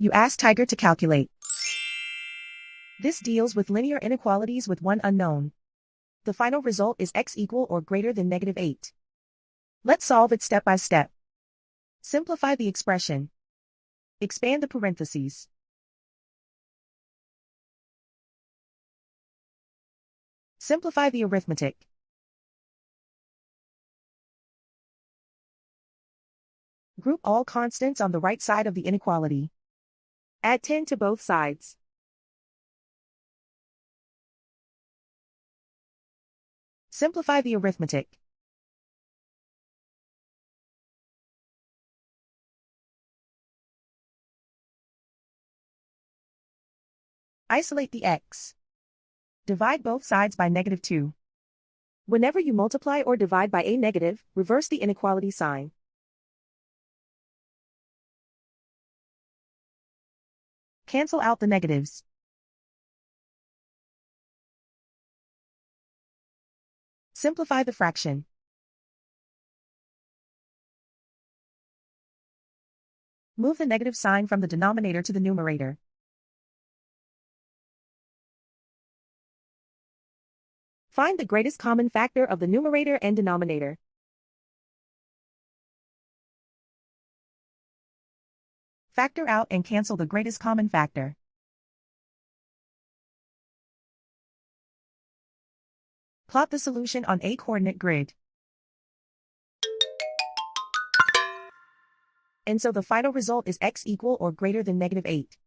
You ask Tiger to calculate. This deals with linear inequalities with one unknown. The final result is x equal or greater than -8. Let's solve it step by step. Simplify the expression. Expand the parentheses. Simplify the arithmetic. Group all constants on the right side of the inequality. Add 10 to both sides. Simplify the arithmetic. Isolate the x. Divide both sides by -2. Whenever you multiply or divide by a negative, reverse the inequality sign. Cancel out the negatives. Simplify the fraction. Move the negative sign from the denominator to the numerator. Find the greatest common factor of the numerator and denominator. Factor out and cancel the greatest common factor. Plot the solution on a coordinate grid. And so the final result is x equal or greater than -8.